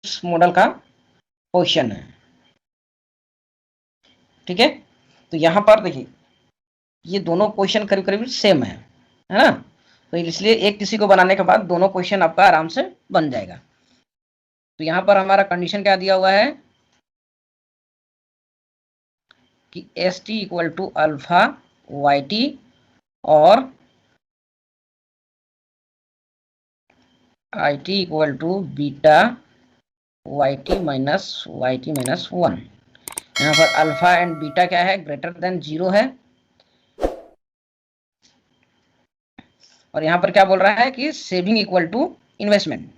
इस मॉडल का क्वेश्चन है। ठीक है, तो यहाँ पर देखिए ये दोनों क्वेश्चन करीब करीब सेम है ना, तो इसलिए एक किसी को बनाने के बाद दोनों क्वेश्चन आपका आराम से बन जाएगा। तो यहाँ पर हमारा कंडीशन क्या दिया हुआ है कि S T equal to alpha Y T और I T equal to beta Y T minus one. यहाँ पर अल्फा एंड बीटा क्या है, ग्रेटर देन 0 है, और यहाँ पर क्या बोल रहा है कि सेविंग इक्वल टू इन्वेस्टमेंट।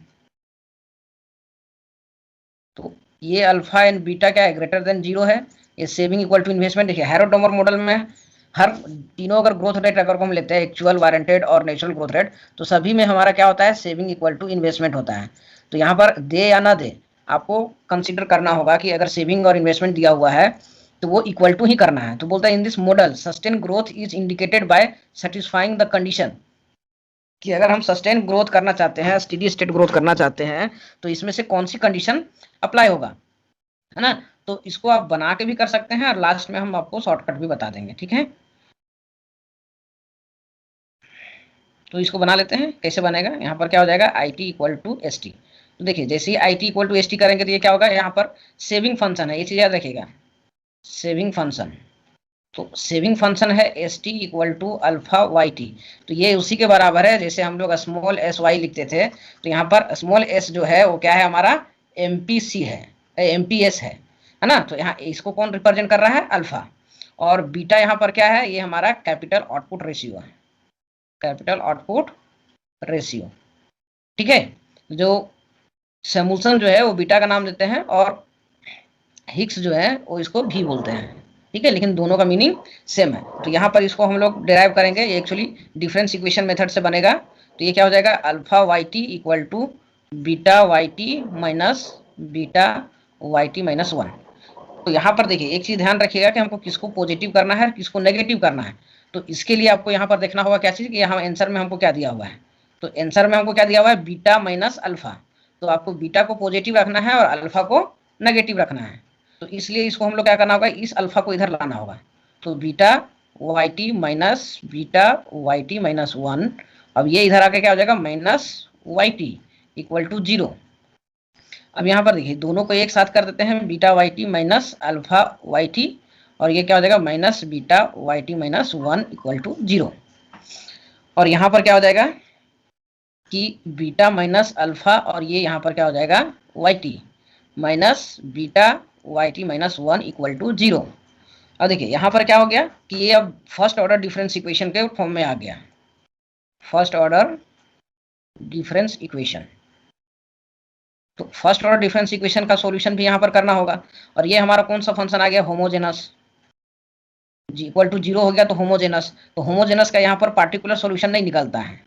तो ये अल्फा एंड बीटा क्या है, ग्रेटर देन 0 है, ये सेविंग इक्वल टू इन्वेस्टमेंट। देखिए हैरोडोमर मॉडल में हर तीनों अगर ग्रोथ रेट अगर हम लेते हैं, एक्चुअल, वारंटेड और नेचुरल ग्रोथ रेट, तो सभी में हमारा क्या होता है, सेविंग इक्वल टू इन्वेस्टमेंट होता है। तो यहाँ पर दे या ना दे, आपको कंसिडर करना होगा कि अगर सेविंग और इन्वेस्टमेंट दिया हुआ है तो वो इक्वल टू ही करना है। तो बोलता है in this model sustain growth is indicated by satisfying the condition, कि अगर हम सस्टेन ग्रोथ करना चाहते हैं, स्टेडी स्टेट ग्रोथ करना चाहते हैं, तो इसमें से कौन सी कंडीशन अप्लाई होगा, है ना। तो इसको आप बना के भी कर सकते हैं और लास्ट में हम आपको शॉर्टकट भी बता देंगे। ठीक है, तो इसको बना लेते हैं, कैसे बनेगा। यहाँ पर क्या हो जाएगा, I T equal to S T. तो देखिए जैसे ही I T equal to S T करेंगे तो ये क्या होगा, यहाँ पर सेविंग फंक्शन है, ये चीज याद रखिएगा, सेविंग फंक्शन। तो सेविंग फंक्शन है S T equal to alpha Y T. तो ये उसी के बराबर है जैसे हम लोग स्मॉल एस वाई लिखते थे। तो यहाँ पर स्मॉल एस जो है वो क्या है, हमारा एम पी सी है, एम पी एस है ना। तो यहाँ इसको कौन रिप्रेजेंट कर रहा है, अल्फा। और बीटा यहाँ पर क्या है, ये हमारा कैपिटल आउटपुट रेशियो है, कैपिटल आउटपुट रेशियो। ठीक है, जो सैमुसन जो है वो बीटा का नाम देते हैं और हिक्स जो है वो इसको भी बोलते हैं। ठीक है, लेकिन दोनों का मीनिंग सेम है। तो यहाँ पर इसको हम लोग डिराइव करेंगे, ये एक्चुअली डिफरेंस इक्वेशन मेथड से बनेगा। तो ये क्या हो जाएगा, alpha Y T equal to beta Y T minus beta Y T minus one. तो यहाँ पर देखिए एक चीज ध्यान रखिएगा कि हमको किसको पॉजिटिव करना है, किसको नेगेटिव करना है। तो इसके लिए आपको यहाँ पर देखना होगा क्या चीज, कि यहाँ आंसर में हमको क्या दिया हुआ है। तो आंसर में हमको क्या दिया हुआ है, बीटा माइनस अल्फा। तो आपको बीटा को पॉजिटिव रखना है और अल्फा को नेगेटिव रखना है। तो इसलिए इसको हम लोग क्या करना होगा, इस अल्फा को इधर लाना होगा। तो beta Y T minus beta Y T minus one. अब ये इधर आके क्या हो जाएगा, minus Y T equal to 0। अब यहाँ पर देखिए दोनों को एक साथ कर देते हैं, beta Y T minus alpha Y T, और ये क्या हो जाएगा, minus beta Y T minus one equal to 0। और यहाँ पर क्या हो जाएगा कि बीटा माइनस अल्फा, और ये यहाँ पर क्या हो जाएगा, Y T minus beta Y T minus one equal to 0। अब देखिए यहाँ पर क्या हो गया कि ये अब फर्स्ट ऑर्डर डिफरेंस इक्वेशन के फॉर्म में आ गया, फर्स्ट ऑर्डर डिफरेंस इक्वेशन। तो फर्स्ट ऑर्डर डिफरेंस इक्वेशन का सॉल्यूशन भी यहाँ पर करना होगा। और ये हमारा कौन सा फंक्शन आ गया, होमोजेनस, जी इक्वल टू 0 हो गया तो होमोजेनस। तो होमोजेनस का यहाँ पर पार्टिकुलर सॉल्यूशन नहीं निकलता है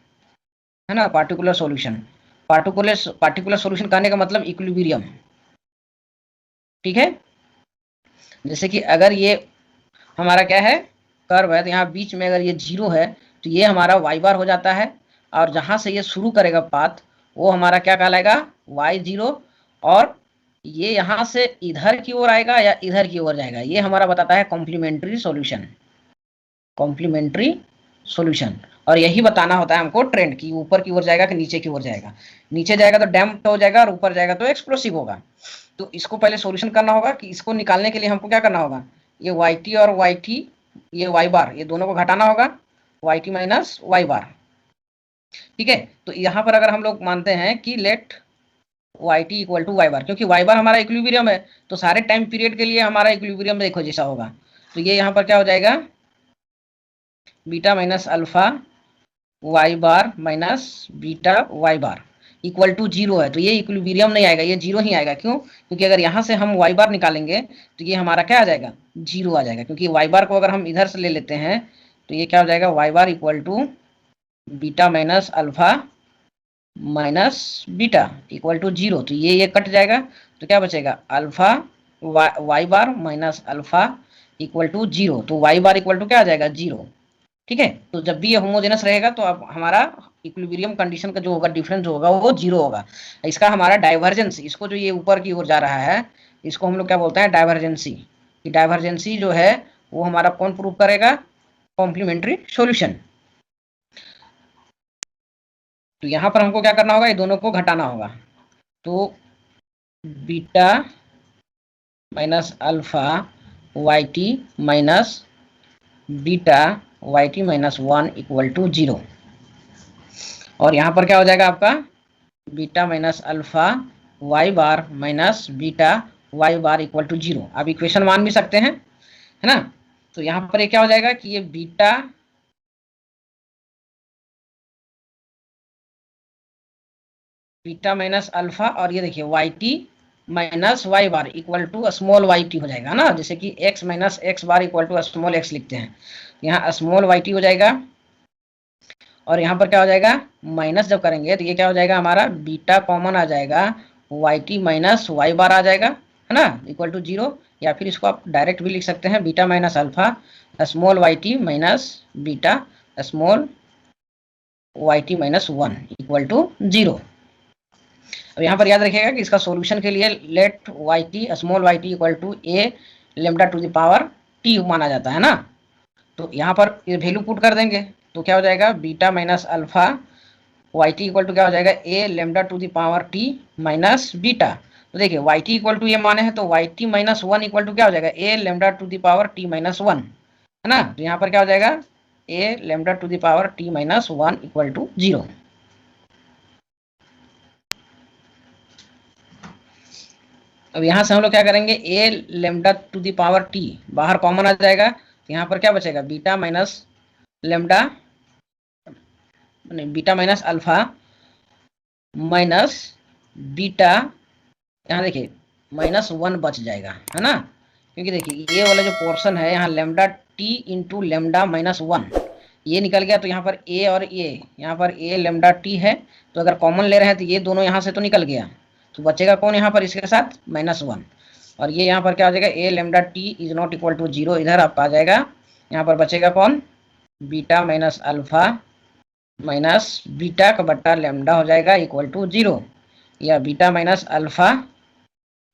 ना, पार्टिकुलर सॉल्यूशन, पार्टिकुलर सॉल्यूशन कहने का मतलब इक्विलिब्रियम। ठीक है, जैसे कि अगर ये हमारा क्या है, कर्व है, तो यहाँ बीच में अगर ये 0 है तो ये हमारा वाई बार हो जाता है, और जहाँ से ये शुरू करेगा पाथ वो हमारा क्या कहलाएगा, y0। और ये यहाँ से इधर की ओर आएगा या इधर की ओर जाएगा, ये हमारा बताता है कॉम्प्लीमेंट्री सॉल्यूशन, कॉम्प्लीमेंट्री सॉल्यूशन। और यही बताना होता है हमको ट्रेंड की, ऊपर की ओर जाएगा कि नीचे की ओर जाएगा। नीचे जाएगा तो डैम्प हो जाएगा और ऊपर जाएगा तो एक्सप्लोसिव होगा। तो इसको पहले सॉल्यूशन करना होगा, कि इसको निकालने के लिए हमको क्या करना होगा, ये वाई टी और वाई टी, ये वाई बार, ये दोनों को घटाना होगा, वाई टी माइनस वाई बार। ठीक है, तो यहाँ पर अगर हम लोग मानते हैं कि let Y T equal to Y bar, क्योंकि वाई बार हमारा इक्विलिब्रियम है, तो सारे टाइम पीरियड के लिए हमारा इक्विलिब्रियम देखो जैसा होगा। तो ये यहाँ पर क्या हो जाएगा, beta minus alpha Y bar minus beta Y bar equal to 0 है। तो ये इक्विलिब्रियम नहीं आएगा, ये 0 ही आएगा। क्यों, क्योंकि अगर यहाँ से हम वाई बार निकालेंगे तो ये हमारा क्या आ जाएगा, 0 आ जाएगा। क्योंकि वाई बार को अगर हम इधर से ले लेते हैं तो ये क्या हो जाएगा, Y bar equal to beta minus alpha minus beta equal to 0। तो ये कट जाएगा, तो क्या बचेगा, alpha Y bar minus alpha equal to 0। तो वाई बार इक्वल टू क्या आ जाएगा, 0। ठीक है, तो जब भी ये होमोजेनस रहेगा तो अब हमारा इक्विलिब्रियम कंडीशन का जो होगा डिफरेंस होगा वो 0 होगा। इसका हमारा डाइवर्जेंस, इसको जो ये ऊपर की ओर जा रहा है इसको हम लोग क्या बोलते हैं, डाइवर्जेंसी। डाइवर्जेंसी जो है वो हमारा कौन प्रूव करेगा, कॉम्प्लीमेंट्री सॉल्यूशन। तो यहां पर हमको क्या करना होगा, ये दोनों को घटाना होगा। तो beta minus alpha Y T minus beta Y T minus 1 equal to 0। और यहाँ पर क्या हो जाएगा आपका, beta minus alpha Y bar minus beta Y bar equal to 0। आप इक्वेशन मान भी सकते हैं, है ना। तो यहाँ पर ये क्या हो जाएगा कि ये बीटा माइनस अल्फा और ये देखिए Y T minus Y bar equal to small Y T हो जाएगा ना, जैसे कि X minus X bar equal to small X लिखते हैं। यहाँ स्मॉल वाई टी हो जाएगा और यहाँ पर क्या हो जाएगा, माइनस जब करेंगे तो ये क्या हो जाएगा, हमारा बीटा कॉमन आ जाएगा, वाई टी माइनस वाई बार आ जाएगा, है ना, इक्वल टू 0। या फिर इसको आप डायरेक्ट भी लिख सकते हैं, beta minus alpha small Y T minus beta small Y T minus 1 equal to 0। अब यहाँ पर याद रखिएगा कि इसका सॉल्यूशन के लिए let Y T small Y T equal to a lambda to the power T माना जाता है ना। तो यहाँ पर ये वैल्यू पुट कर देंगे तो क्या हो जाएगा, beta minus alpha Y T equal to क्या हो जाएगा, A lambda to the power T minus beta. तो देखिए वाई टी इक्वल टू ये माने हैं तो Y T minus 1 equal to क्या हो जाएगा, A lambda to the power T minus 1, है ना। तो यहाँ पर क्या हो जाएगा, A lambda to the power T minus 1 equal to 0। अब यहाँ से हम लोग क्या करेंगे, A lambda to the power T बाहर कॉमन आ जाएगा तो यहाँ पर क्या बचेगा, beta minus lambda beta minus alpha minus beta, यहाँ देखिए माइनस 1 बच जाएगा, है ना। क्योंकि देखिए ये वाला जो पोर्शन है यहाँ lambda T into lambda minus 1 ये निकल गया। तो यहाँ पर ए और ए, यहाँ पर ए लेमडा टी है तो अगर कॉमन ले रहे हैं तो ये दोनों यहाँ से तो निकल गया, तो बचेगा कौन यहाँ पर इसके साथ, माइनस 1। और ये यहाँ पर क्या हो जाएगा, A lambda T is not equal to 0, इधर आपका आ जाएगा। यहाँ पर बचेगा कौन, beta minus alpha minus beta का बट्टा लेमडा हो जाएगा इक्वल टू 0, या beta minus alpha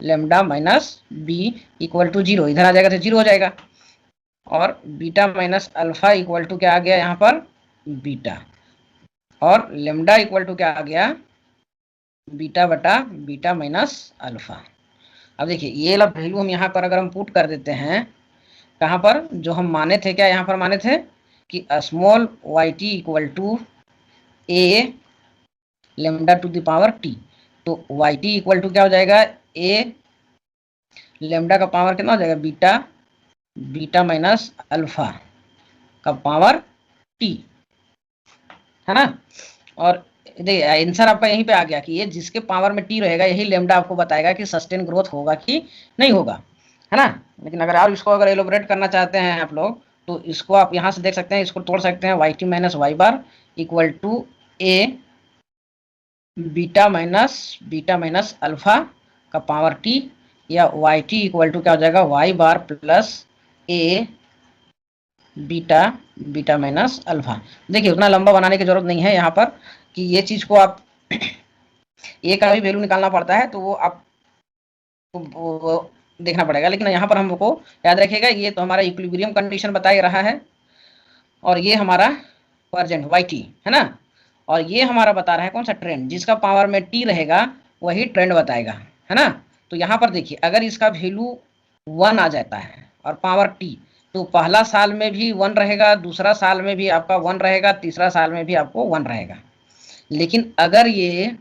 lambda minus B equal to 0, इधर आ जाएगा तो 0 हो जाएगा। और beta minus alpha equal to क्या आ गया यहाँ पर, बीटा, और लेमडा इक्वल टू क्या आ गया, बीटा बटा बीटा माइनस अल्फा। अब देखिए ये वाला वैल्यू हम यहाँ पर अगर हम पुट कर देते हैं, कहाँ पर, जो हम माने थे, क्या यहाँ पर माने थे कि small Y T equal to a lambda to the power T. तो वाई टी इक्वल टू क्या हो जाएगा, ए लेमडा का पावर कितना हो जाएगा, बीटा बीटा माइनस अल्फा का पावर टी, है ना। और देखिए आंसर आपका यहीं पे आ गया कि ये जिसके पावर में टी रहेगा यही लेमडा आपको बताएगा कि सस्टेन ग्रोथ होगा कि नहीं होगा, है ना। लेकिन अगर आप इसको अगर एलोबरेट करना चाहते हैं आप लोग तो इसको आप यहाँ से देख सकते हैं, इसको तोड़ सकते हैं, y T minus Y bar equal to a beta minus alpha का पावर टी, या वाई टी इक्वल टू क्या हो जाएगा, Y bar plus a beta beta minus alpha. देखिए उतना लंबा बनाने की जरूरत नहीं है यहाँ पर कि ये चीज को आप ए का भी वैल्यू निकालना पड़ता है तो वो आप वो देखना पड़ेगा। लेकिन यहाँ पर हमको याद रखिएगा ये तो हमारा इक्विलिब्रियम कंडीशन बता ही रहा है, और ये हमारा परजेंट वाई टी, है ना। और ये हमारा बता रहा है कौन सा, ट्रेंड, जिसका पावर में टी रहेगा वही ट्रेंड बताएगा, है ना। तो यहाँ पर देखिए अगर इसका वैल्यू 1 आ जाता है और पावर टी, तो पहला साल में भी 1 रहेगा, दूसरा साल में भी आपका 1 रहेगा, तीसरा साल में भी आपको 1 रहेगा। लेकिन अगर ये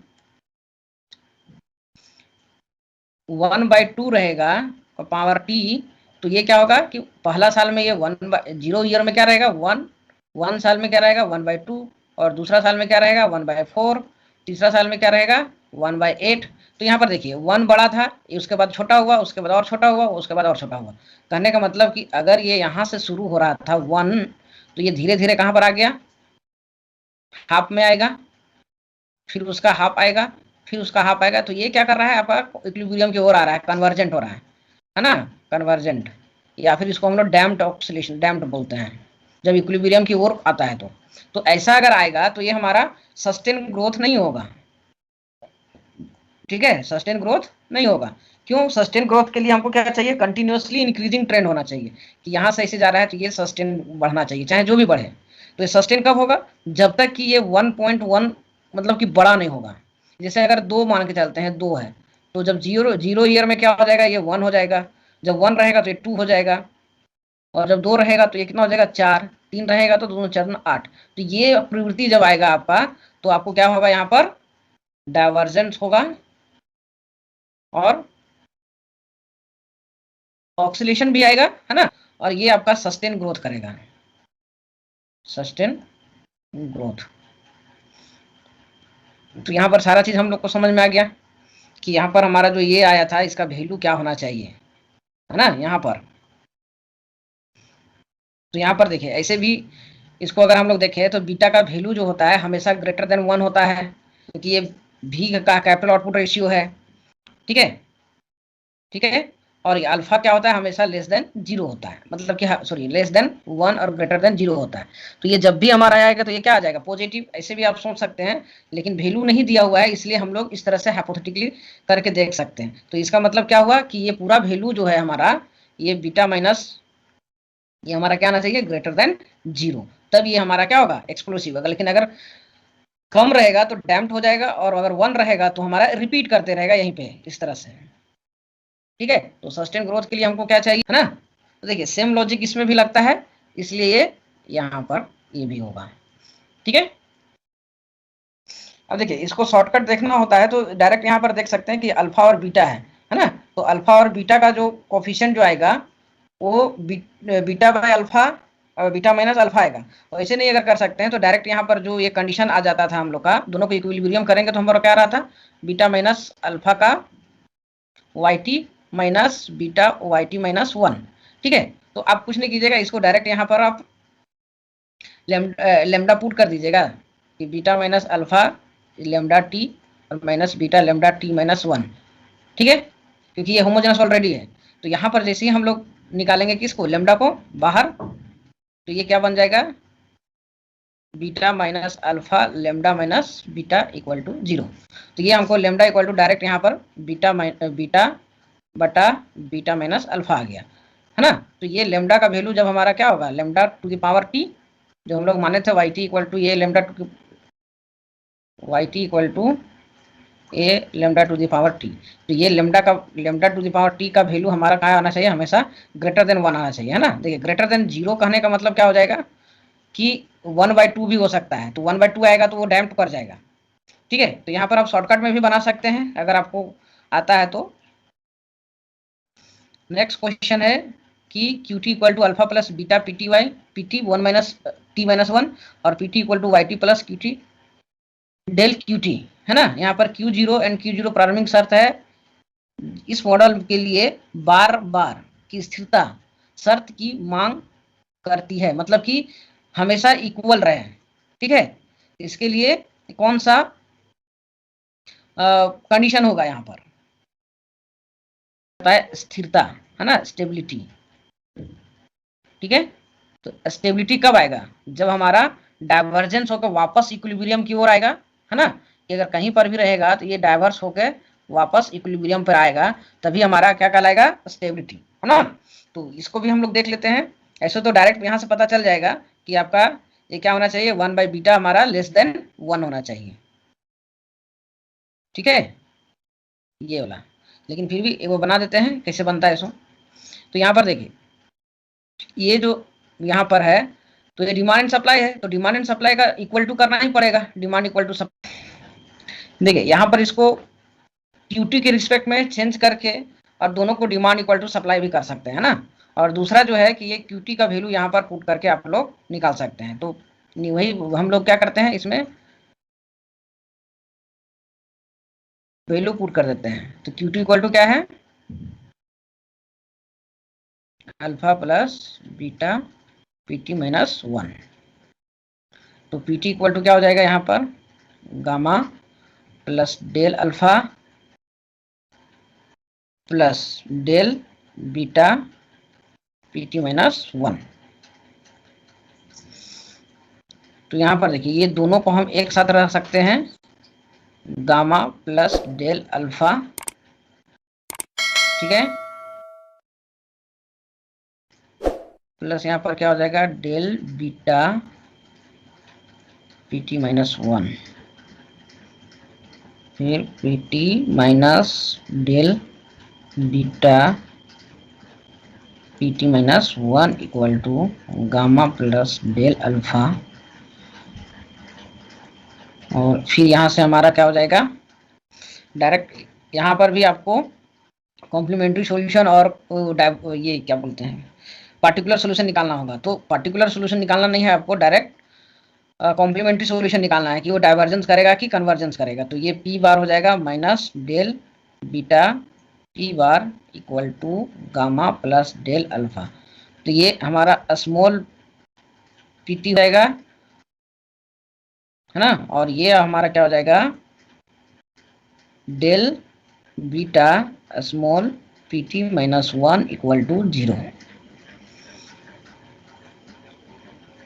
1/2 रहेगा और पावर टी, तो ये क्या होगा कि पहला साल में ये 0 ईयर में क्या रहेगा, 1 साल में क्या रहेगा 1/2, और दूसरा साल में क्या रहेगा 1/4, तीसरा साल में क्या रहेगा 1/8। तो यहाँ पर देखिए 1 बड़ा था, उसके बाद छोटा हुआ, उसके बाद और छोटा हुआ, उसके बाद और छोटा हुआ। कहने का मतलब कि अगर ये यहाँ से शुरू हो रहा था 1, तो ये धीरे धीरे कहाँ पर आ गया, हाफ में आएगा, फिर उसका हाफ आएगा, फिर उसका हाफ आएगा। तो ये क्या कर रहा है, आपका इक्विलिब्रियम की ओर आ रहा है, कन्वर्जेंट हो रहा है ना, कन्वर्जेंट, या फिर इसको हम लोग डैम्प्ड ऑक्सीलेशन, डैम्प्ड बोलते हैं, जब इक्विलिब्रियम की ओर आता है तो ऐसा अगर आएगा तो ये हमारा सस्टेन ग्रोथ नहीं होगा। ठीक है, सस्टेन ग्रोथ नहीं होगा। क्यों? सस्टेन ग्रोथ के लिए हमको क्या चाहिए? कंटिन्यूअसली इंक्रीजिंग ट्रेंड होना चाहिए, कि यहाँ से ऐसे जा रहा है तो ये सस्टेन बढ़ना चाहिए, चाहे जो भी बढ़े। तो ये सस्टेन कब होगा? जब तक कि ये 1.1 मतलब कि बड़ा नहीं होगा। जैसे अगर 2 मान के चलते हैं, 2 है, तो जब जीरो जीरो ईयर में क्या हो जाएगा? ये 1 हो जाएगा। जब 1 रहेगा तो ये 2 हो जाएगा, और जब 2 रहेगा तो ये कितना हो जाएगा? 4। 3 रहेगा तो दोनों 4 8। तो ये प्रवृत्ति जब आएगा आपका, तो आपको क्या होगा? यहाँ पर डाइवर्जेंस होगा और ऑक्सीलेशन भी आएगा, है ना। और ये आपका सस्टेन ग्रोथ करेगा, सस्टेन ग्रोथ। तो यहाँ पर सारा चीज हम लोग को समझ में आ गया कि यहाँ पर हमारा जो ये आया था, इसका वैल्यू क्या होना चाहिए, है ना। यहाँ पर तो यहाँ पर देखिए, ऐसे भी इसको अगर हम लोग देखें तो बीटा का वैल्यू जो होता है हमेशा ग्रेटर देन 1 होता है, क्योंकि ये भी का कैपिटल आउटपुट रेशियो है। ठीक है, ठीक है। और ये अल्फा क्या होता है? हमेशा लेस देन 0 होता है, मतलब कि सॉरी, लेस देन 1 और ग्रेटर देन 0 होता है। तो ये जब भी हमारा आएगा तो ये क्या आ जाएगा? पॉजिटिव। ऐसे भी आप सोच सकते हैं, लेकिन वैल्यू नहीं दिया हुआ है, इसलिए हम लोग इस तरह से हाइपोथेटिकली करके देख सकते हैं। तो इसका मतलब क्या हुआ कि ये पूरा वैल्यू जो है हमारा, ये बीटा माइनस, ये हमारा क्या आना चाहिए? Greater than 0। तब ये हमारा क्या होगा? एक्सप्लोसिव होगा। लेकिन अगर कम रहेगा तो डैम्प्ड हो जाएगा, और अगर 1 रहेगा तो हमारा रिपीट करते रहेगा यहीं पे, इस तरह से। ठीक है, तो सस्टेन ग्रोथ के लिए हमको क्या चाहिए, है ना। तो देखिए, सेम लॉजिक इसमें भी लगता है, इसलिए ये यहाँ पर ये भी होगा। ठीक है, अब देखिए, इसको शॉर्टकट देखना होता है तो डायरेक्ट यहाँ पर देख सकते हैं कि अल्फा और बीटा है ना। तो अल्फा और बीटा का जो कोफिशिएंट जो आएगा वो बीटा बाय अल्फा और बीटा माइनस अल्फा आएगा। तो ऐसे नहीं अगर कर सकते हैं तो डायरेक्ट यहाँ पर जो ये कंडीशन आ जाता था हम लोग का, दोनों को इक्विलिब्रियम करेंगे तो हमारा क्या रहा था? बीटा माइनस अल्फा का y T minus beta Y T minus 1। ठीक है, तो आप कुछ नहीं कीजिएगा, इसको डायरेक्ट यहाँ पर आप लेमडा पुट कर दीजिएगा कि beta minus alpha lambda T और minus beta lambda T minus 1। ठीक है, क्योंकि ये होमोजेनस ऑलरेडी है। तो यहाँ पर जैसे ही हम लोग निकालेंगे किसको? लेमडा को बाहर, तो ये क्या बन जाएगा? Beta minus alpha lambda minus beta equal to 0। तो ये हमको लेमडा इक्वल टू डायरेक्ट यहाँ पर बीटा बटा बीटा माइनस अल्फा आ गया, है ना। तो ये लेमडा का वैल्यू जब हमारा क्या होगा? Lambda to the power t, जो हम लोग माने थे वाई टी इक्वल टू ये lambda to y T equal to a lambda to the power T. तो ये lambda to the power t का वैल्यू हमारा कहाँ आना चाहिए? हमेशा ग्रेटर देन 1 आना चाहिए, है ना। देखिए, ग्रेटर देन 0 कहने का मतलब क्या हो जाएगा कि 1/2 भी हो सकता है। तो 1/2 आएगा तो वो डैम्प कर जाएगा। ठीक है, तो यहाँ पर आप शॉर्टकट में भी बना सकते हैं अगर आपको आता है तो। नेक्स्ट क्वेश्चन है कि q t equal to alpha plus beta p t y p t 1 minus t minus 1 और p t equal to y t plus q t del q t, है ना। यहाँ पर Q0 एंड Q0 प्रारंभिक शर्त है। इस मॉडल के लिए बार बार की स्थिरता शर्त की मांग करती है, मतलब कि हमेशा इक्वल रहे। ठीक है, इसके लिए कौन सा कंडीशन होगा? यहाँ पर है स्थिरता, है ना, स्टेबिलिटी। ठीक है, तो स्टेबिलिटी कब आएगा? जब हमारा डाइवर्जेंस होकर वापस इक्विलिब्रियम की ओर आएगा, है ना। कि अगर कहीं पर भी रहेगा तो ये डाइवर्स होकर वापस इक्विलिब्रियम पर आएगा, तभी हमारा क्या कहलाएगा? स्टेबिलिटी, है ना। तो इसको भी हम लोग देख लेते हैं। ऐसे तो डायरेक्ट यहाँ से पता चल जाएगा कि आपका ये क्या होना चाहिए? 1/बीटा हमारा लेस देन 1 होना चाहिए। ठीक है, ये वाला। लेकिन फिर भी वो बना देते हैं, कैसे बनता है इसको। तो यहाँ पर देखिए, ये जो यहाँ पर है तो ये डिमांड एंड सप्लाई है, तो डिमांड एंड सप्लाई का इक्वल टू करना ही पड़ेगा, डिमांड इक्वल टू सप्लाई। देखिए, यहाँ पर इसको क्यूटी के रिस्पेक्ट में चेंज करके और दोनों को डिमांड इक्वल टू सप्लाई भी कर सकते हैं ना। और दूसरा जो है कि ये क्यूटी का वैल्यू यहाँ पर पुट करके आप लोग निकाल सकते हैं। तो वही हम लोग क्या करते हैं, इसमें वैल्यू पुट कर देते हैं। तो क्यूटी इक्वल टू क्या है? Alpha plus beta p t minus 1। तो पीटी इक्वल टू क्या हो जाएगा यहाँ पर? Gamma plus del alpha plus del beta p t minus 1। तो यहाँ पर देखिए ये दोनों को हम एक साथ रख सकते हैं, गामा प्लस डेल अल्फा, ठीक है, प्लस यहाँ पर क्या हो जाएगा डेल बीटा पीटी माइनस 1, फिर p t minus del beta p t minus 1 equal to gamma plus del alpha, और फिर यहाँ से हमारा क्या हो जाएगा डायरेक्ट यहाँ पर भी आपको कॉम्प्लीमेंट्री सॉल्यूशन और ये क्या बोलते हैं पार्टिकुलर सॉल्यूशन निकालना होगा। तो पार्टिकुलर सॉल्यूशन निकालना नहीं है आपको, डायरेक्ट कॉम्प्लीमेंट्री सॉल्यूशन निकालना है कि वो डाइवर्जेंस करेगा कि कन्वर्जेंस करेगा। तो ये पी बार हो जाएगा minus del beta p bar equal to gamma plus del alpha. तो ये हमारा स्मॉल पीटी जाएगा, है ना, और ये हमारा क्या हो जाएगा del beta small p t minus 1 equal to 0।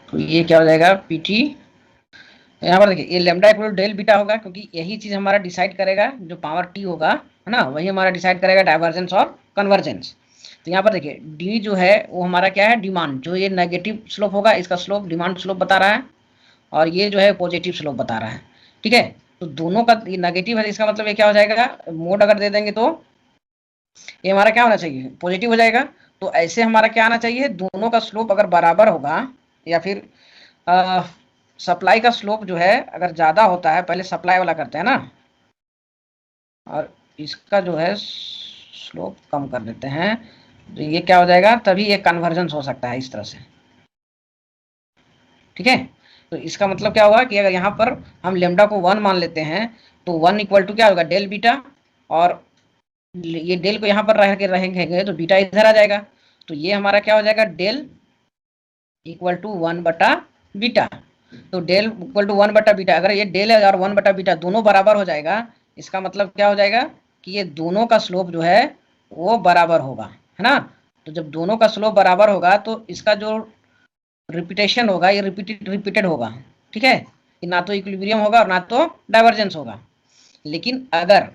तो ये क्या हो जाएगा पीटी, यहाँ पर देखिए ये lambda equal to del beta होगा, क्योंकि यही चीज हमारा डिसाइड करेगा, जो पावर टी होगा, है ना, वही हमारा डिसाइड करेगा डाइवर्जेंस और कन्वर्जेंस। तो यहाँ पर देखिए डी जो है वो हमारा क्या है डिमांड, जो ये नेगेटिव स्लोप होगा इसका स्लोप डिमांड स्लोप बता रहा है, और ये जो है पॉजिटिव स्लोप बता रहा है, ठीक है। तो दोनों का नेगेटिव है, इसका मतलब ये क्या हो जाएगा मोड अगर दे देंगे तो ये हमारा क्या होना चाहिए पॉजिटिव हो जाएगा। तो ऐसे हमारा क्या आना चाहिए, दोनों का स्लोप अगर बराबर होगा, या फिर सप्लाई का स्लोप जो है अगर ज़्यादा होता है, पहले सप्लाई वाला करते हैं ना, और इसका जो है स्लोप कम कर देते हैं, तो ये क्या हो जाएगा तभी ये कन्वर्जेंस हो सकता है इस तरह से, ठीक है। तो इसका मतलब क्या होगा कि अगर यहाँ पर हम लेमडा को 1 मान लेते हैं, तो 1 इक्वल टू क्या होगा डेल बीटा, और ये डेल को यहाँ पर रह के रहेंगे तो बीटा इधर आ जाएगा। तो ये हमारा क्या हो जाएगा डेल इक्वल टू 1 बटा बीटा। तो डेल इक्वल टू 1 बटा बीटा, अगर ये डेल है और 1 बटा बीटा दोनों बराबर हो जाएगा, इसका मतलब क्या हो जाएगा कि ये दोनों का स्लोप जो है वो बराबर होगा, है ना। तो जब दोनों का स्लोप बराबर होगा तो इसका जो रिपीटेशन होगा ये रिपीटेड होगा, ठीक है, कि ना तो इक्विलिब्रियम होगा और ना तो डाइवर्जेंस होगा। लेकिन अगर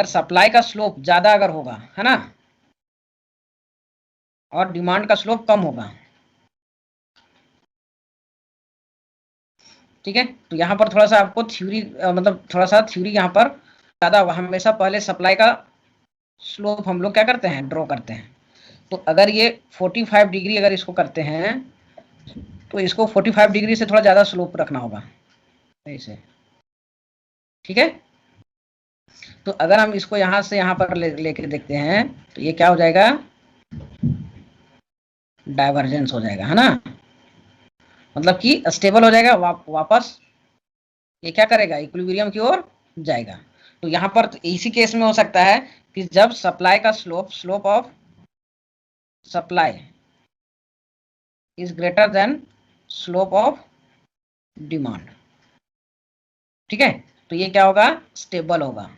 सप्लाई का स्लोप ज्यादा अगर होगा, है ना, और डिमांड का स्लोप कम होगा, ठीक है। तो यहाँ पर थोड़ा सा आपको थ्योरी मतलब थोड़ा सा थ्योरी यहाँ पर ज़्यादा होगा। हमेशा पहले सप्लाई का स्लोप हम लोग क्या करते हैं ड्रॉ करते हैं। तो अगर ये 45 डिग्री अगर इसको करते हैं, तो इसको 45 डिग्री से थोड़ा ज़्यादा स्लोप रखना होगा ऐसे, ठीक है। तो अगर हम इसको यहाँ से यहाँ पर लेके देखते हैं तो ये क्या हो जाएगा डाइवर्जेंस हो जाएगा, है ना, मतलब कि स्टेबल हो जाएगा, वापस ये क्या करेगा इक्विलिब्रियम की ओर जाएगा। तो यहाँ पर तो इसी केस में हो सकता है कि जब सप्लाई का slope of supply is greater than slope of demand, ठीक है, तो ये क्या होगा स्टेबल होगा,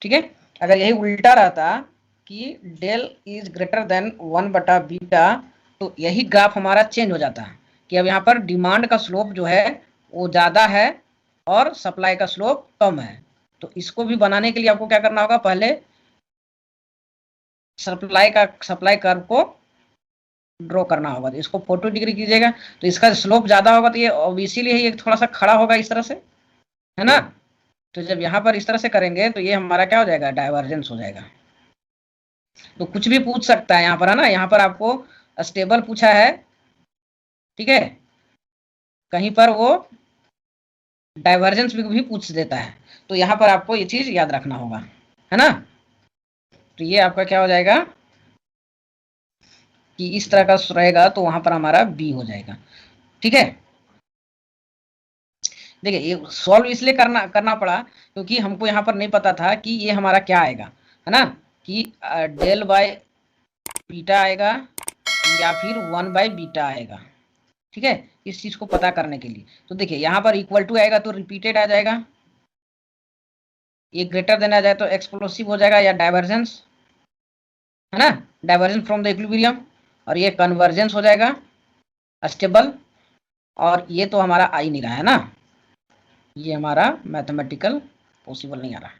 ठीक है। अगर यही उल्टा रहता कि डेल इज ग्रेटर देन 1 बटा बीटा, तो यही ग्राफ हमारा चेंज हो जाता है कि अब यहाँ पर डिमांड का स्लोप जो है वो ज़्यादा है और सप्लाई का स्लोप कम है। तो इसको भी बनाने के लिए आपको क्या करना होगा, पहले सप्लाई कर्व को ड्रॉ करना होगा। तो इसको 40 डिग्री कीजिएगा, तो इसका स्लोप ज़्यादा होगा, तो ये इसीलिए ये थोड़ा सा खड़ा होगा इस तरह से, है ना। तो जब यहाँ पर इस तरह से करेंगे तो ये हमारा क्या हो जाएगा डाइवर्जेंस हो जाएगा। तो कुछ भी पूछ सकता है यहाँ पर, है ना, यहाँ पर आपको स्टेबल पूछा है, ठीक है, कहीं पर वो डाइवर्जेंस भी पूछ देता है। तो यहाँ पर आपको ये चीज याद रखना होगा, है ना। तो ये आपका क्या हो जाएगा कि इस तरह का रहेगा, तो वहां पर हमारा बी हो जाएगा, ठीक है। देखिए ये सॉल्व इसलिए करना पड़ा क्योंकि हमको यहाँ पर नहीं पता था कि ये हमारा क्या आएगा, है ना, कि डेल बाय बीटा आएगा या फिर 1 बाय बीटा आएगा, ठीक है, इस चीज को पता करने के लिए। तो देखिए यहाँ पर इक्वल टू आएगा तो रिपीटेड आ जाएगा, ये ग्रेटर देन आ जाए तो एक्सप्लोसिव हो जाएगा या डाइवर्जेंस, है ना, डाइवर्जेंस फ्रॉम द इक्विलिब्रियम, और ये कन्वर्जेंस हो जाएगा स्टेबल, और ये तो हमारा आ ही नहीं रहा है ना, ये हमारा मैथमेटिकल पॉसिबल नहीं आ रहा।